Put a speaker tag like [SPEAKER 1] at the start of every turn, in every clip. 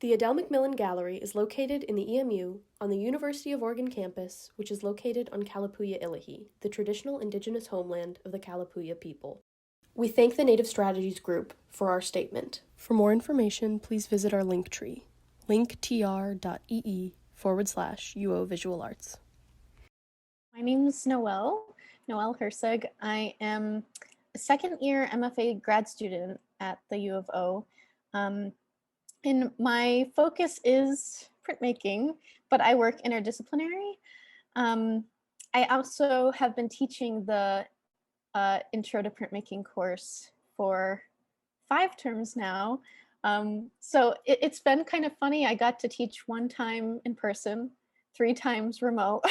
[SPEAKER 1] The Adele Macmillan Gallery is located in the EMU on the University of Oregon campus, which is located on Kalapuya Ilahi, the traditional indigenous homeland of the Kalapuya people. We thank the Native Strategies Group for our statement. For more information, please visit our link tree, linktr.ee/UO Visual Arts.
[SPEAKER 2] My name is Noelle Herceg. I am a second year MFA grad student at the U of O. And my focus is printmaking, but I work interdisciplinary. I also have been teaching the Intro to Printmaking course for 5 terms now. So it's been kind of funny. I got to teach 1 time in person, 3 times remote,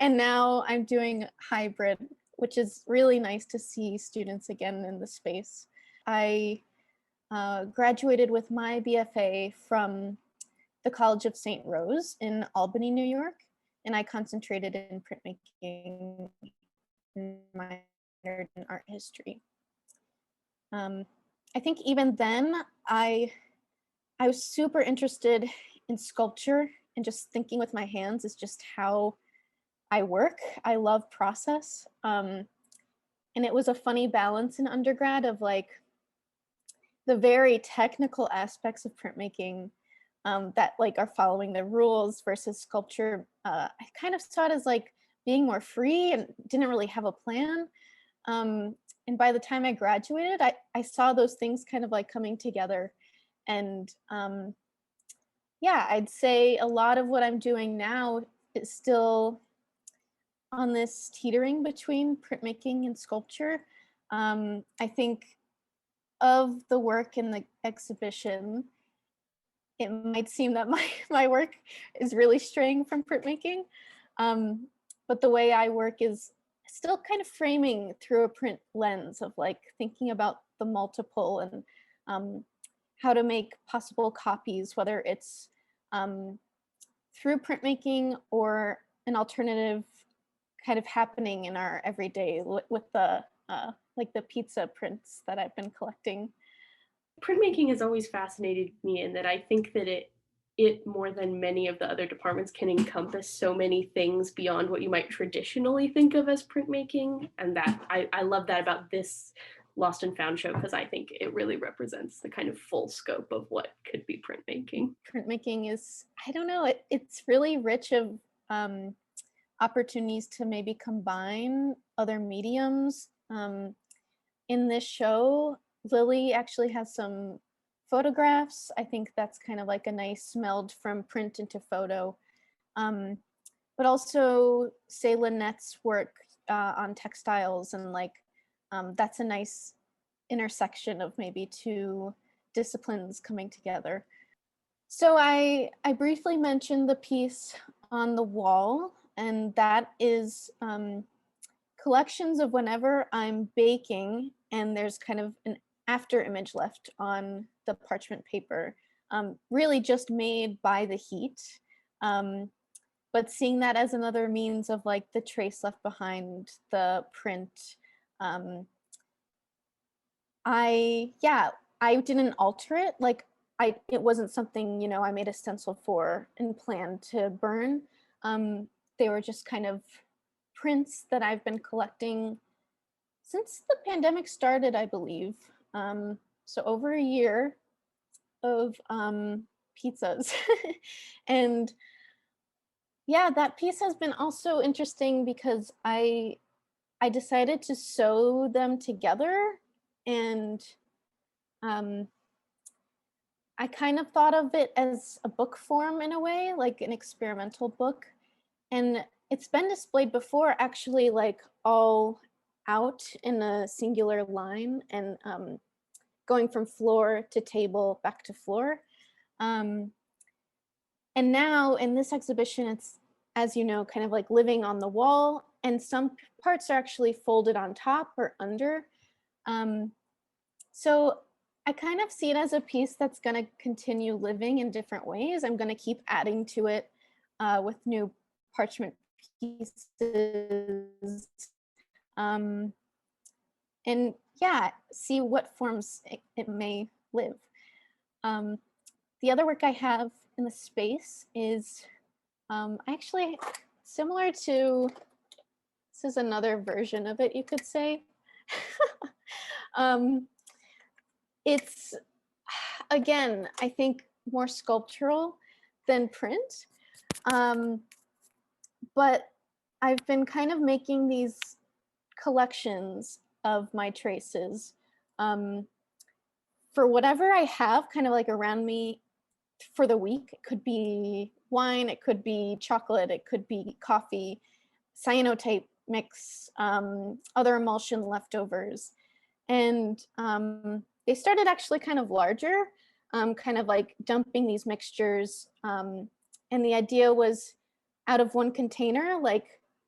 [SPEAKER 2] and now I'm doing hybrid, which is really nice to see students again in the space. I graduated with my BFA from the College of St. Rose in Albany, New York, and I concentrated in printmaking and minored in art history. I think even then, I was super interested in sculpture, and just thinking with my hands is just how I work. I love process. And it was a funny balance in undergrad of like the very technical aspects of printmaking that like are following the rules versus sculpture. I kind of saw it as like being more free and didn't really have a plan. And by the time I graduated, I saw those things kind of like coming together. And yeah, I'd say a lot of what I'm doing now is still on this teetering between printmaking and sculpture. I think of the work in the exhibition, it might seem that my work is really straying from printmaking, but the way I work is still kind of framing through a print lens of like thinking about the multiple and how to make possible copies, whether it's through printmaking or an alternative kind of happening in our everyday with the like the pizza prints that I've been collecting.
[SPEAKER 1] Printmaking has always fascinated me in that I think that it more than many of the other departments can encompass so many things beyond what you might traditionally think of as printmaking, and that I love that about this Lost and Found show, because I think it really represents the kind of full scope of what could be printmaking.
[SPEAKER 2] Printmaking is, I don't know, it's really rich of opportunities to maybe combine other mediums. In this show, Lily actually has some photographs. I think that's kind of like a nice meld from print into photo. But also, say, Lynette's work on textiles, and like that's a nice intersection of maybe 2 disciplines coming together. So I briefly mentioned the piece on the wall, and that is collections of whenever I'm baking and there's kind of an after image left on the parchment paper, really just made by the heat. But seeing that as another means of like the trace left behind the print. I didn't alter it. Like it wasn't something, you know, I made a stencil for and planned to burn. They were just kind of prints that I've been collecting since the pandemic started, I believe. So over a year of pizzas. And yeah, that piece has been also interesting because I decided to sew them together, and I kind of thought of it as a book form in a way, like an experimental book. And it's been displayed before, actually, like all out in a singular line, and going from floor to table back to floor. And now in this exhibition, it's, as you know, kind of like living on the wall, and some parts are actually folded on top or under. So I kind of see it as a piece that's going to continue living in different ways. I'm going to keep adding to it with new parchment pieces. And yeah, see what forms it may live. the other work I have in the space is actually similar to, this is another version of it, you could say. um, it's, again, I think more sculptural than print. But I've been kind of making these collections of my traces um, for whatever I have kind of like around me for the week. It could be wine, it could be chocolate, it could be coffee, cyanotype mix, other emulsion leftovers. And they started actually kind of larger, kind of like dumping these mixtures. And the idea was out of one container, like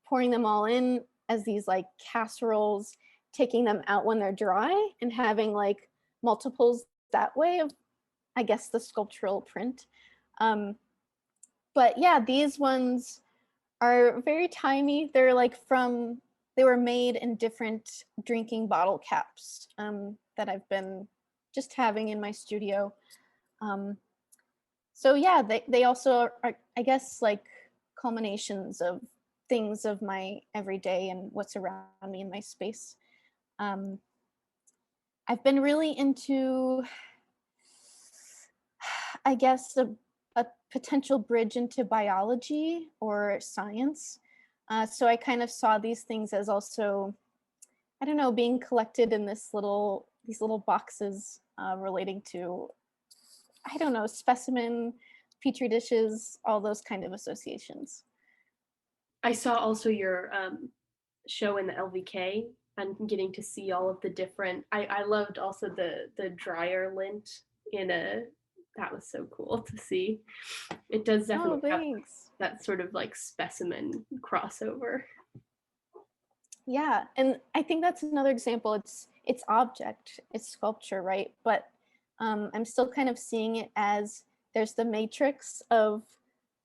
[SPEAKER 2] pouring them all in as these like casseroles, taking them out when they're dry and having like multiples that way of, I guess, the sculptural print. Um, but yeah, these ones are very tiny. They're like they were made in different drinking bottle caps that I've been just having in my studio. Um, so yeah, they also are, I guess, like culminations of things of my everyday and what's around me in my space. Um, I've been really into, I guess, a potential bridge into biology or science. So I kind of saw these things as also, I don't know, being collected in these little boxes relating to, I don't know, specimen, petri dishes, all those kind of associations.
[SPEAKER 1] I saw also your show in the LVK and getting to see all of the different. I loved also the dryer lint in a. That was so cool to see. It does
[SPEAKER 2] Oh,
[SPEAKER 1] definitely have
[SPEAKER 2] thanks.
[SPEAKER 1] that sort of like specimen crossover.
[SPEAKER 2] Yeah, and I think that's another example. It's object, it's sculpture, right? But I'm still kind of seeing it as there's the matrix of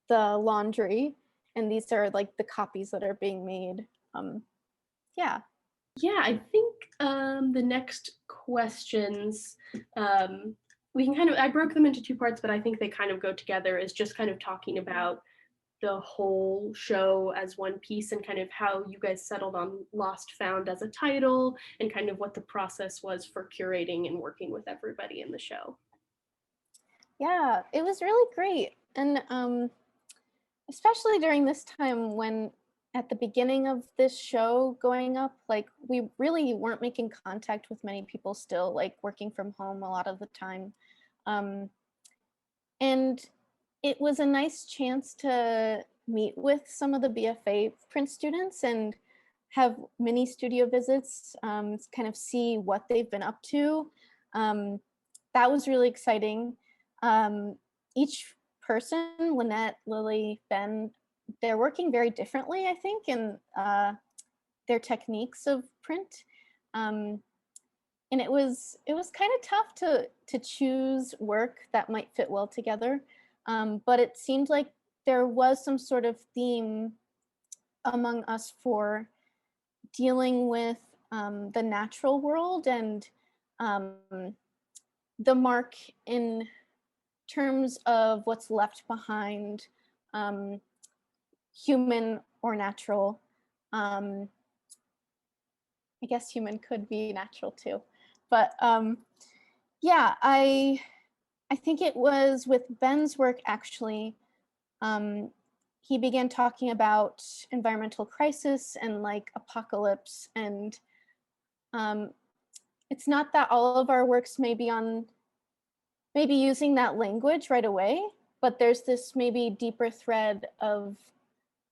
[SPEAKER 2] the laundry, and these are like the copies that are being made. Yeah.
[SPEAKER 1] Yeah, I think the next questions we can kind of. I broke them into two parts, but I think they kind of go together. Is just kind of talking about the whole show as one piece and kind of how you guys settled on Lost Found as a title and kind of what the process was for curating and working with everybody in the show.
[SPEAKER 2] Yeah, it was really great. And especially during this time when at the beginning of this show going up, like we really weren't making contact with many people still, like working from home a lot of the time. Um, and it was a nice chance to meet with some of the BFA print students and have mini studio visits, kind of see what they've been up to. That was really exciting. Each person, Lynette, Lily, Ben, they're working very differently, I think, in their techniques of print. And it was kind of tough to choose work that might fit well together. But it seemed like there was some sort of theme among us for dealing with the natural world and um, the mark in terms of what's left behind, um, human or natural. Um, I guess human could be natural too, but yeah, I think it was with Ben's work actually. Um, he began talking about environmental crisis and like apocalypse, and um, it's not that all of our works may be on maybe using that language right away, but there's this maybe deeper thread of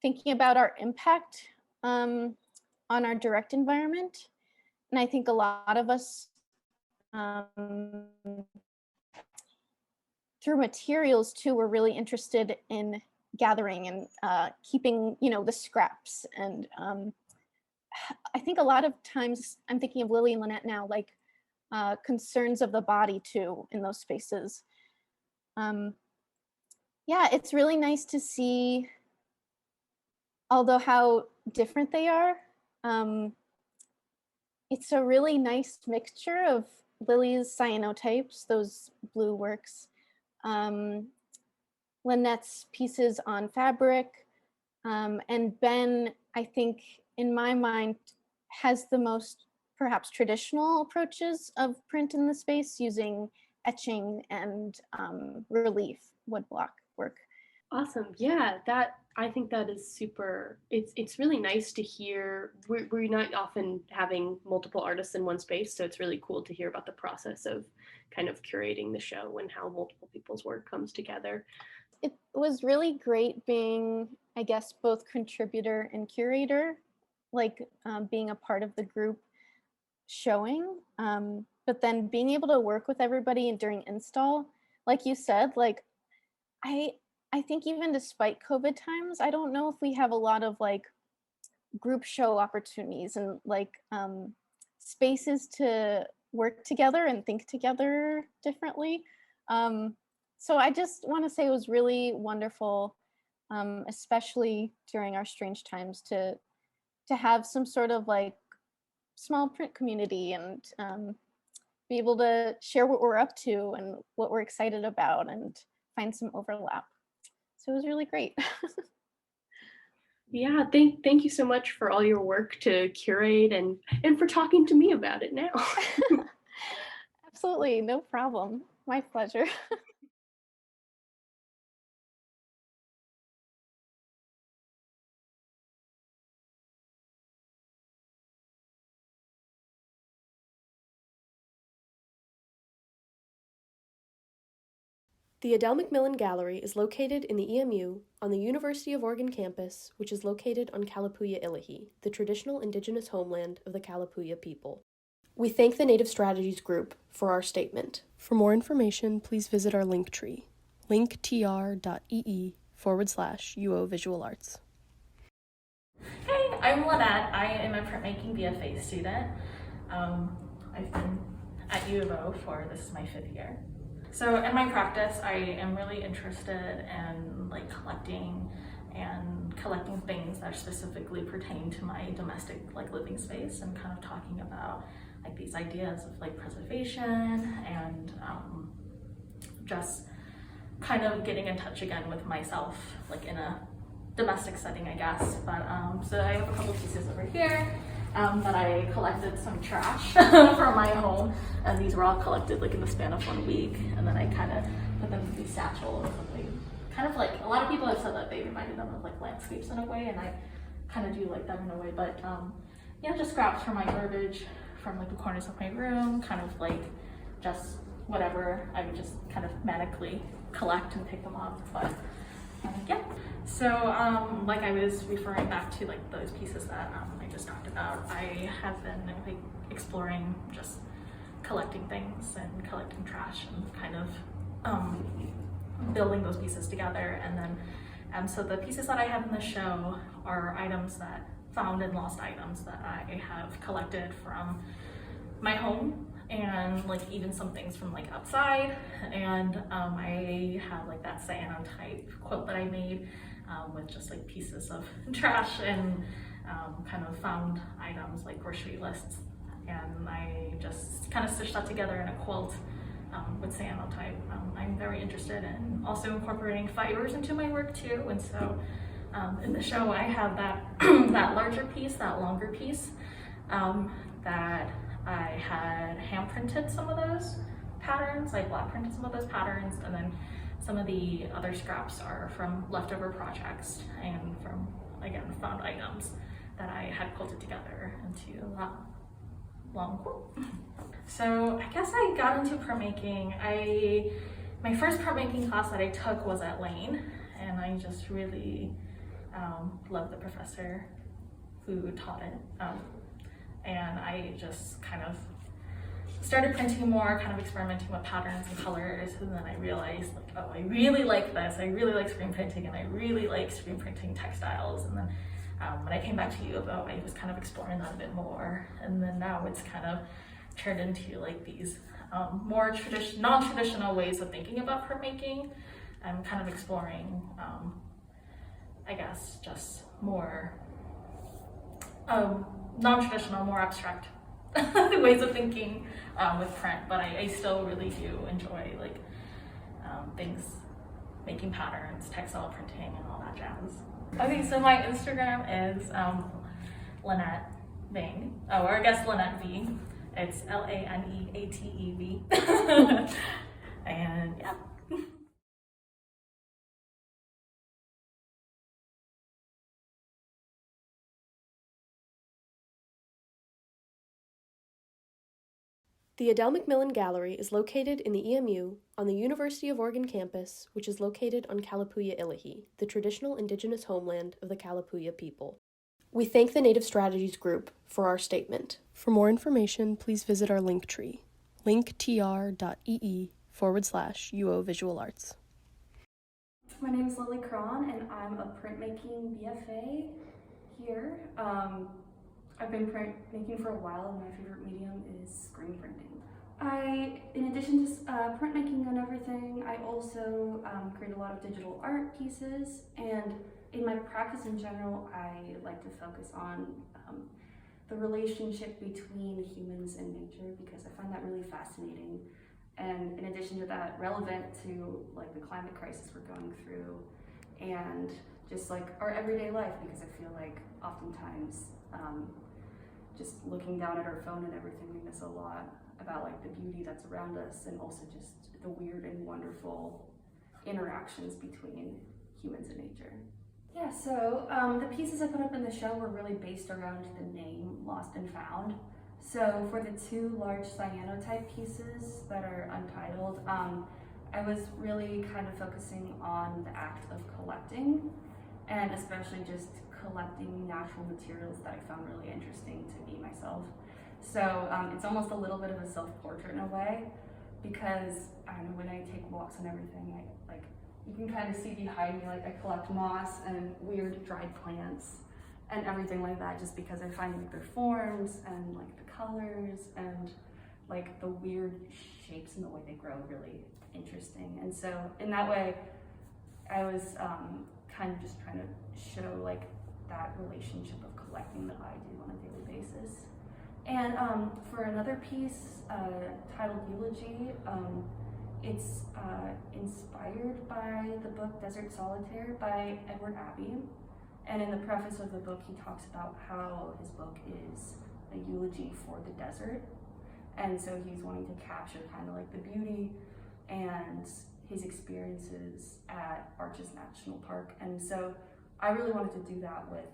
[SPEAKER 2] thinking about our impact on our direct environment. And I think a lot of us, um, through materials too, were really interested in gathering and keeping, you know, the scraps. And I think a lot of times I'm thinking of Lily and Lynette now, like concerns of the body too in those spaces. Yeah, it's really nice to see, although how different they are. Um, it's a really nice mixture of Lily's cyanotypes, those blue works, Lynette's pieces on fabric, and Ben, I think, in my mind, has the most perhaps traditional approaches of print in the space, using etching and relief woodblock work.
[SPEAKER 1] Awesome. Yeah, that I think that is super. It's really nice to hear. We're not often having multiple artists in one space, so it's really cool to hear about the process of kind of curating the show and how multiple people's work comes together.
[SPEAKER 2] It was really great being, I guess, both contributor and curator, like being a part of the group showing, but then being able to work with everybody and during install, like you said, like I I think even despite COVID times, I don't know if we have a lot of like group show opportunities and like spaces to work together and think together differently. So I just want to say it was really wonderful, especially during our strange times, to have some sort of like small print community and be able to share what we're up to and what we're excited about and find some overlap. So it was really great.
[SPEAKER 1] Yeah, thank you so much for all your work to curate and for talking to me about it now.
[SPEAKER 2] Absolutely, no problem. My pleasure.
[SPEAKER 1] The Adele Macmillan Gallery is located in the EMU on the University of Oregon campus, which is located on Kalapuya Ilihi, the traditional indigenous homeland of the Kalapuya people. We thank the Native Strategies Group for our statement. For more information, please visit our link tree, linktr.ee/UO Visual Arts.
[SPEAKER 3] Hey, I'm Laneate. I am a printmaking BFA student. I've been at U of O this is my 5th year. So in my practice, I am really interested in like collecting things that specifically pertain to my domestic like living space, and kind of talking about like these ideas of like preservation and just kind of getting in touch again with myself like in a domestic setting, I guess. But so I have a couple pieces over here that I collected some trash from my home, and these were all collected like in the span of 1 week, and then I kind of put them in these satchels, and they kind of like, a lot of people have said that they reminded them of like landscapes in a way, and I kind of do like them in a way. But yeah, just scraps from my garbage from like the corners of my room, kind of like just whatever, I would just kind of manically collect and pick them up. But yeah, so like I was referring back to like those pieces that I just talked about, I have been like exploring just collecting things and collecting trash and kind of building those pieces together. And then so the pieces that I have in the show are items that found and lost items that I have collected from my home, and like even some things from like outside. And I have like that cyanotype quilt that I made with just like pieces of trash and kind of found items like grocery lists, and I just kind of stitched that together in a quilt with cyanotype. I'm very interested in also incorporating fibers into my work too, and so in the show I have that that larger piece, that longer piece, that I had hand printed some of those patterns, I block printed some of those patterns, and then some of the other scraps are from leftover projects and from, again, found items that I had quilted together into a long quilt. So I guess I got into printmaking. My first printmaking class that I took was at Lane, and I just really loved the professor who taught it. And I just kind of started printing more, kind of experimenting with patterns and colors, and then I realized like, oh, I really like this, I really like screen printing, and I really like screen printing textiles. And then when I came back to U of O, I was kind of exploring that a bit more, and then now it's kind of turned into like these more non-traditional ways of thinking about printmaking. I'm kind of exploring, I guess, just more non-traditional, more abstract ways of thinking with print, but I still really do enjoy like things, making patterns, textile printing, and all that jazz. Okay, so my Instagram is Laneate Vang, or I guess Laneate V. It's Laneatev. And yeah.
[SPEAKER 1] The Adele McMillan Gallery is located in the EMU on the University of Oregon campus, which is located on Kalapuya Ilahi, the traditional indigenous homeland of the Kalapuya people. We thank the Native Strategies Group for our statement. For more information, please visit our link tree, linktr.ee/UO Visual Arts.
[SPEAKER 4] My name is Cronn, and I'm a printmaking BFA here. I've been printmaking for a while, and my favorite medium is screen printing. In addition to printmaking and everything, I also create a lot of digital art pieces, and in my practice in general, I like to focus on the relationship between humans and nature, because I find that really fascinating. And in addition to that, relevant to like the climate crisis we're going through, and just like our everyday life, because I feel like oftentimes just looking down at our phone and everything, we miss a lot about like the beauty that's around us, and also just the weird and wonderful interactions between humans and nature. Yeah, so the pieces I put up in the show were really based around the name Lost and Found. So for the two large cyanotype pieces that are untitled, I was really kind of focusing on the act of collecting, and especially just collecting natural materials that I found really interesting to me myself. So it's almost a little bit of a self-portrait in a way, because I don't know, when I take walks and everything, you can kind of see behind me, like I collect moss and weird dried plants and everything like that, just because I find like their forms and like the colors and like the weird shapes and the way they grow really interesting. And so in that way, I was kind of just trying to show like that relationship of collecting that I do on a daily basis. And for another piece titled Eulogy, it's inspired by the book Desert Solitaire by Edward Abbey. And in the preface of the book, he talks about how his book is a eulogy for the desert. And so he's wanting to capture kind of like the beauty and his experiences at Arches National Park. And so I really wanted to do that with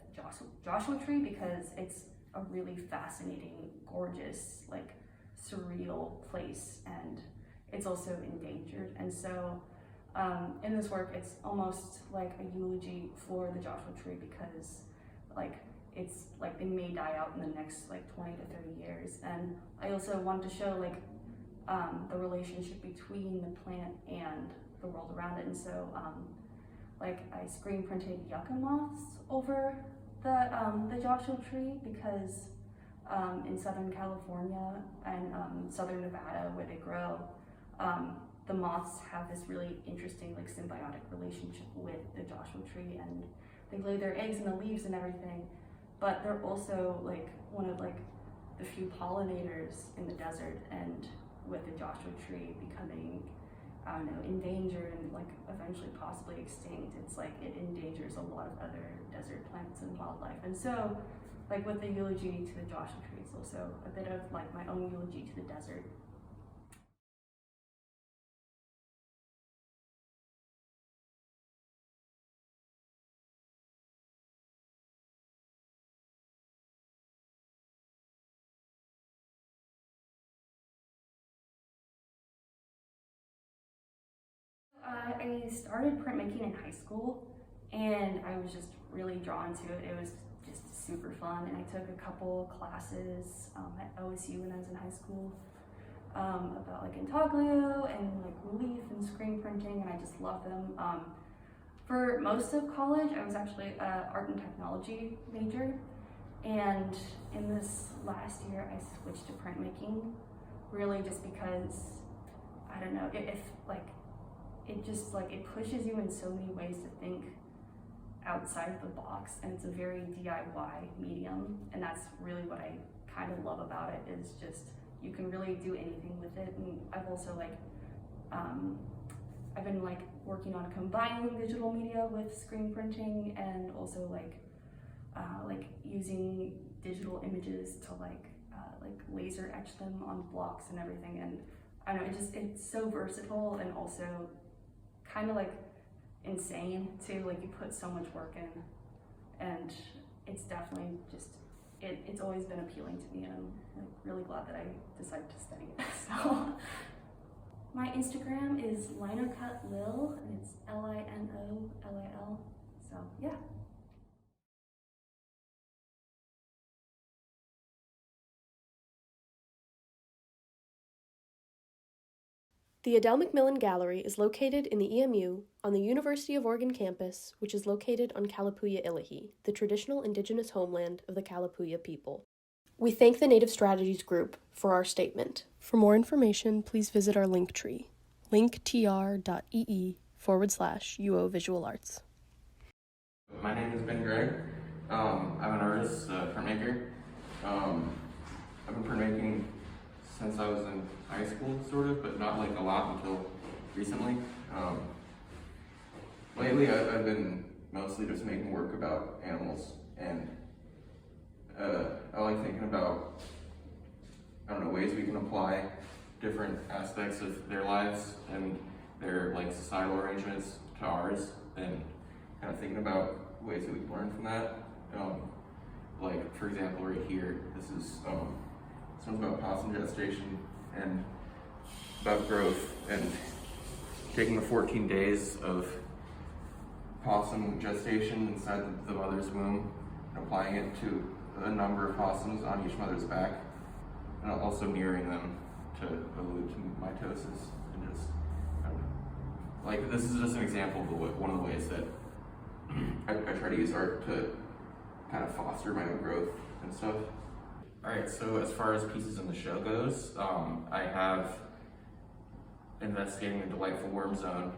[SPEAKER 4] Joshua Tree, because it's a really fascinating, gorgeous, like surreal place, and it's also endangered. And so in this work, it's almost like a eulogy for the Joshua Tree, because like it's like they may die out in the next like 20 to 30 years. And I also wanted to show like the relationship between the plant and the world around it. And so like I screen printed yucca moths over the Joshua Tree, because in Southern California and Southern Nevada, where they grow, the moths have this really interesting like symbiotic relationship with the Joshua Tree, and they lay their eggs in the leaves and everything, but they're also like one of like the few pollinators in the desert. And with the Joshua Tree becoming, I don't know, endangered and like eventually possibly extinct, it's like it endangers a lot of other desert plants and wildlife. And so like with the eulogy to the Joshua Tree, it's also a bit of like my own eulogy to the desert. I started printmaking in high school, and I was just really drawn to it. It was just super fun, and I took a couple classes at OSU when I was in high school about like intaglio and like relief and screen printing, and I just love them. For most of college, I was actually an art and technology major, and in this last year, I switched to printmaking, really just because, I don't know, it pushes you in so many ways to think outside of the box, and it's a very DIY medium, and that's really what I kind of love about it, is just you can really do anything with it. And I've also like I've been like working on combining digital media with screen printing, and also like using digital images to like laser etch them on blocks and everything. And I don't know, it's so versatile and also kind of like insane too. Like you put so much work in, and it's definitely just it's always been appealing to me, and I'm like really glad that I decided to study it. So my Instagram is linocutlil, and it's LINOLIL. So yeah.
[SPEAKER 1] The Adele McMillan Gallery is located in the EMU on the University of Oregon campus, which is located on Kalapuya Ilahi, the traditional indigenous homeland of the Kalapuya people. We thank the Native Strategies Group for our statement. For more information, please visit our link tree, linktr.ee/UO Visual Arts.
[SPEAKER 5] My name is Gregg. I'm an artist, printmaker. I've been printmaking since I was in high school, sort of, but not like a lot until recently. Lately, I've been mostly just making work about animals, and I like thinking about, I don't know, ways we can apply different aspects of their lives and their like societal arrangements to ours, and kind of thinking about ways that we can learn from that. Like for example, right here, this is this one's about possum gestation and about growth, and taking the 14 days of possum gestation inside the mother's womb and applying it to a number of possums on each mother's back, and also mirroring them to allude to mitosis, and just, I don't know. Like, this is just an example of one of the ways that I try to use art to kind of foster my own growth and stuff. All right, so as far as pieces in the show goes, I have Investigating the Delightful Worm Zone,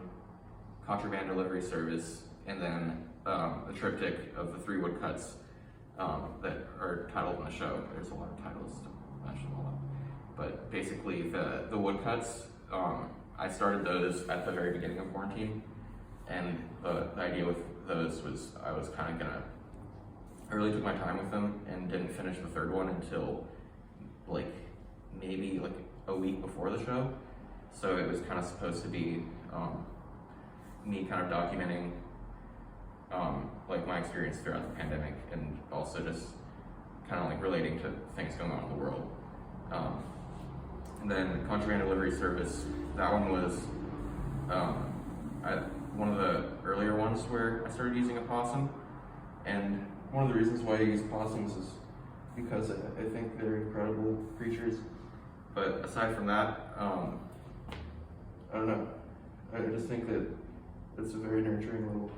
[SPEAKER 5] Contraband Delivery Service, and then the triptych of the 3 woodcuts that are titled in the show. There's a lot of titles to mention all that. But basically the woodcuts, I started those at the very beginning of quarantine, and the idea with those was I really took my time with them and didn't finish the 3rd one until like maybe like a week before the show. So it was kind of supposed to be me kind of documenting like my experience throughout the pandemic, and also just kind of like relating to things going on in the world. And then Contraband Delivery Service, that one was one of the earlier ones where I started using a possum. And one of the reasons why I use possums is because I think they're incredible creatures. But aside from that, I don't know. I just think that it's a very nurturing little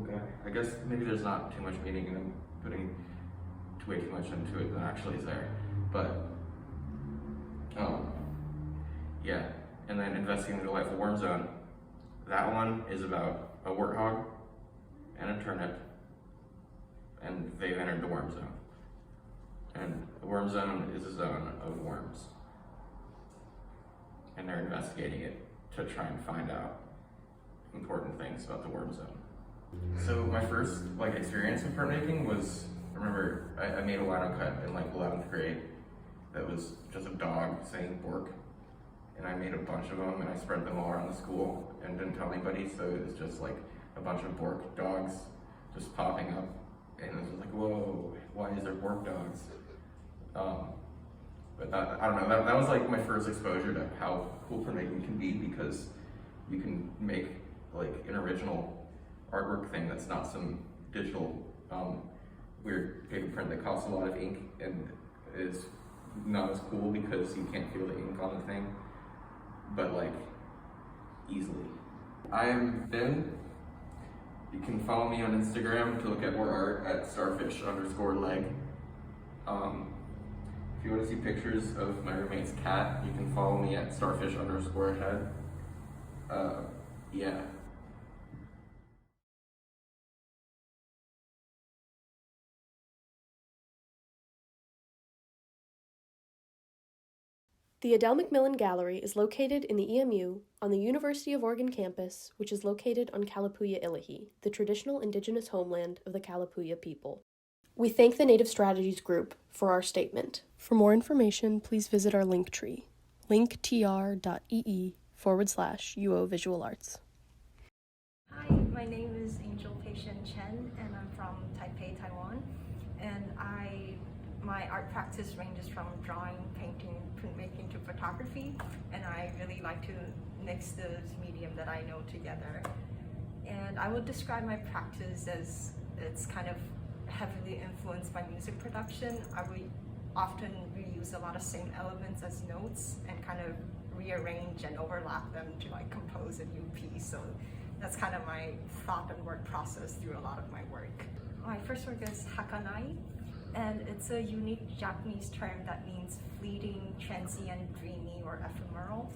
[SPEAKER 5] guy. I guess maybe there's not too much meaning in them putting way too much into it than actually is there. But yeah. And then Investigating the Delightful Worm Zone, that one is about a warthog and a turnip, and they've entered the worm zone. And the worm zone is a zone of worms, and they're investigating it to try and find out important things about the worm zone. So my first like experience in printmaking was, I remember I made a lino cut in like 11th grade that was just a dog saying bork, and I made a bunch of them and I spread them all around the school and didn't tell anybody, so it was just like a bunch of bork dogs just popping up, and it was like, whoa, why is there bork dogs? But I don't know, that was like my first exposure to how cool printmaking can be, because you can make like an original artwork thing that's not some digital weird paper print that costs a lot of ink and is not as cool because you can't feel the ink on the thing, but like easily. I'm Ben. You can follow me on Instagram to look at more art at starfish_leg. If you want to see pictures of my roommate's cat, you can follow me at starfish_head. Yeah.
[SPEAKER 1] The Adele McMillan Gallery is located in the EMU on the University of Oregon campus, which is located on Kalapuya Ilahi, the traditional indigenous homeland of the Kalapuya people. We thank the Native Strategies Group for our statement. For more information, please visit our link tree, linktr.ee/UO Visual Arts.
[SPEAKER 6] Hi, my name is Peihsuan Chen, and I'm from Taipei, Taiwan. And my art practice ranges from drawing, painting, printmaking to photography, and I really like to mix this medium that I know together. And I would describe my practice as it's kind of heavily influenced by music production. I would often reuse a lot of same elements as notes and kind of rearrange and overlap them to like compose a new piece. So that's kind of my thought and work process through a lot of my work. My first work is hakanai, and it's a unique Japanese term that means fleeting, transient, dreamy, or ephemeral.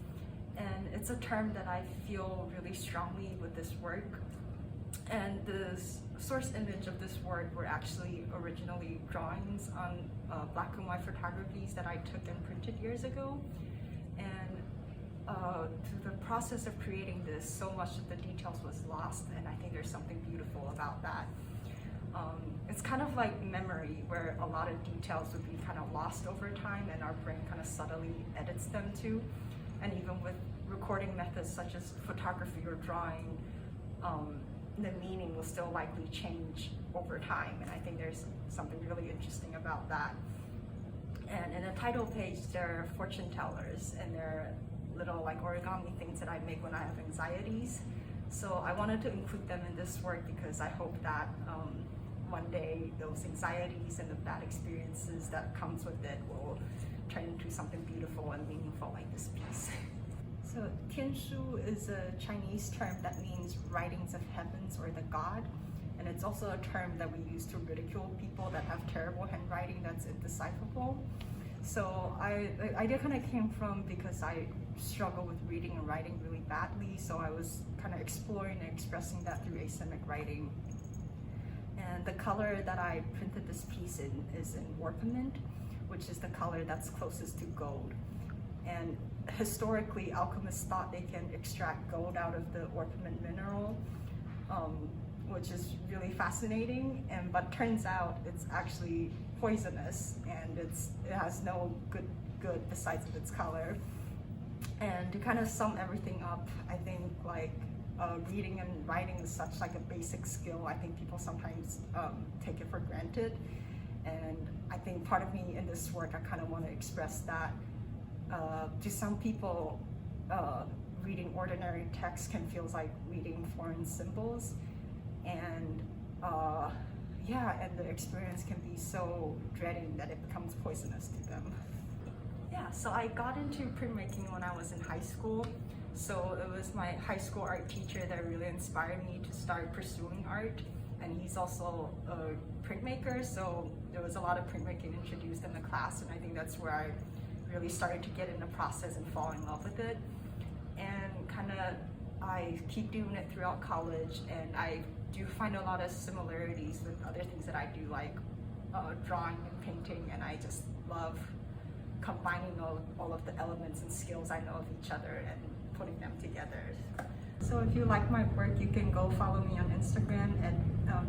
[SPEAKER 6] And it's a term that I feel really strongly with this work. And the source image of this work were actually originally drawings on black and white photographies that I took and printed years ago. And through the process of creating this, so much of the details was lost, and I think there's something beautiful about that. It's kind of like memory, where a lot of details would be kind of lost over time and our brain kind of subtly edits them too. And even with recording methods such as photography or drawing, the meaning will still likely change over time, and I think there's something really interesting about that. And in the title page, there are fortune tellers, and they're little like origami things that I make when I have anxieties. So I wanted to include them in this work because I hope that one day those anxieties and the bad experiences that comes with it will turn into something beautiful and meaningful like this piece. So Tianshu is a Chinese term that means writings of heavens or the god. And it's also a term that we use to ridicule people that have terrible handwriting that's indecipherable. So I kind of came from because I struggle with reading and writing really badly. So I was kind of exploring and expressing that through asemic writing. And the color that I printed this piece in is in orpiment, which is the color that's closest to gold. And historically, alchemists thought they can extract gold out of the orpiment mineral, which is really fascinating. But turns out it's actually poisonous, and it has no good besides of its color. And to kind of sum everything up, I think like reading and writing is such like a basic skill. I think people sometimes take it for granted, and I think part of me in this work, I kind of want to express that. To some people, reading ordinary text can feel like reading foreign symbols, and and the experience can be so dreading that it becomes poisonous to them. Yeah, so I got into printmaking when I was in high school. So it was my high school art teacher that really inspired me to start pursuing art, and he's also a printmaker, so there was a lot of printmaking introduced in the class, and I think that's where I really started to get in the process and fall in love with it. And kind of I keep doing it throughout college, and I do find a lot of similarities with other things that I do, like drawing and painting, and I just love combining all of the elements and skills I know of each other and putting them together. So if you like my work, you can go follow me on Instagram at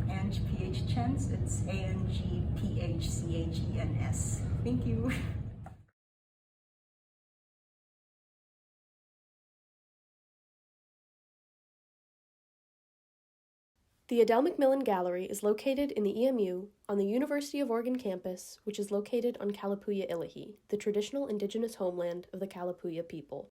[SPEAKER 6] AngPHChens. It's ANGPHCHENS. Thank you.
[SPEAKER 1] The Adele McMillan Gallery is located in the EMU on the University of Oregon campus, which is located on Kalapuya Ilahi, the traditional indigenous homeland of the Kalapuya people.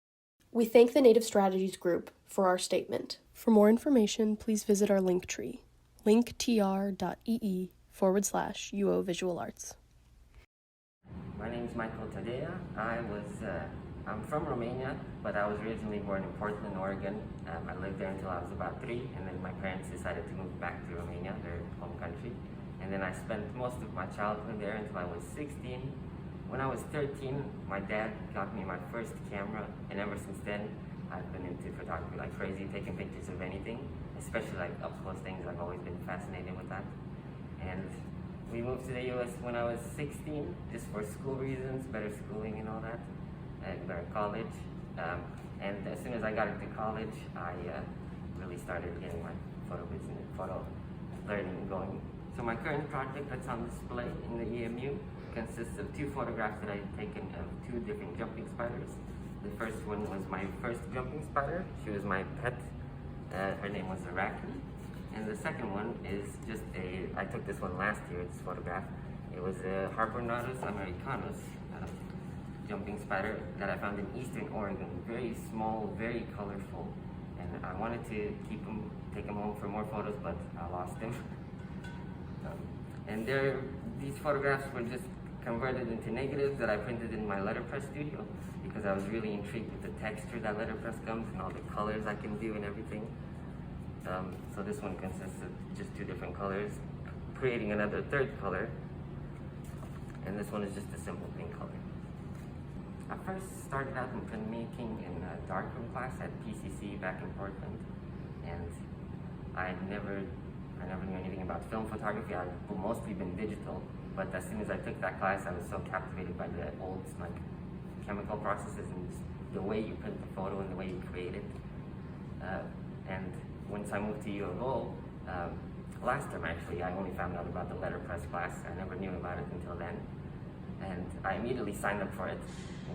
[SPEAKER 1] We thank the Native Strategies Group for our statement. For more information, please visit our link tree, linktr.ee/UO Visual Arts.
[SPEAKER 7] My name is Michael Todea. I'm from Romania, but I was originally born in Portland, Oregon. I lived there until I was about 3, and then my parents decided to move back to Romania, their home country. And then I spent most of my childhood there until I was 16. When I was 13, my dad got me my first camera, and ever since then, I've been into photography like crazy, taking pictures of anything, especially like up-close things. I've always been fascinated with that. And we moved to the US when I was 16, just for school reasons, better schooling and all that. at college. And as soon as I got into college, I really started getting my photo business, photo learning going. So my current project that's on display in the EMU consists of 2 photographs that I've taken of 2 different jumping spiders. The first one was my first jumping spider. She was my pet. Her name was Arachne. And the second one is just I took this one last year, this photograph. It was a Harpernautus americanus jumping spider that I found in eastern Oregon. Very small, very colorful. And I wanted to take him home for more photos, but I lost him. And these photographs were just converted into negatives that I printed in my letterpress studio because I was really intrigued with the texture that letterpress comes and all the colors I can do and everything. So this one consists of just 2 different colors, creating another 3rd color. And this one is just a simple pink color. I first started out in printmaking in a darkroom class at PCC back in Portland, and I never knew anything about film photography. I've mostly been digital, but as soon as I took that class, I was so captivated by the old chemical processes and just the way you print the photo and the way you create it. And once I moved to U of O, last term actually, I only found out about the letterpress class. I never knew about it until then. And I immediately signed up for it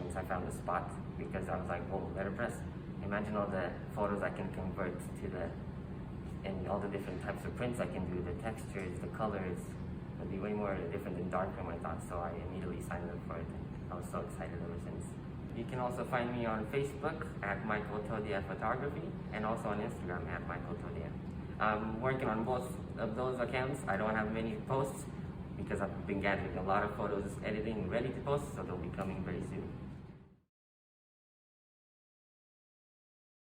[SPEAKER 7] once I found the spot because I was like, whoa, letterpress. Imagine all the photos I can convert to and all the different types of prints I can do, the textures, the colors. It'd be way more different than darkroom, I thought, so I immediately signed up for it. And I was so excited ever since. You can also find me on Facebook at Michael Todea Photography and also on Instagram at Michael Todea. I'm working on both of those accounts. I don't have many posts because I've been gathering a lot of photos, editing, ready to post, so they'll be coming very soon.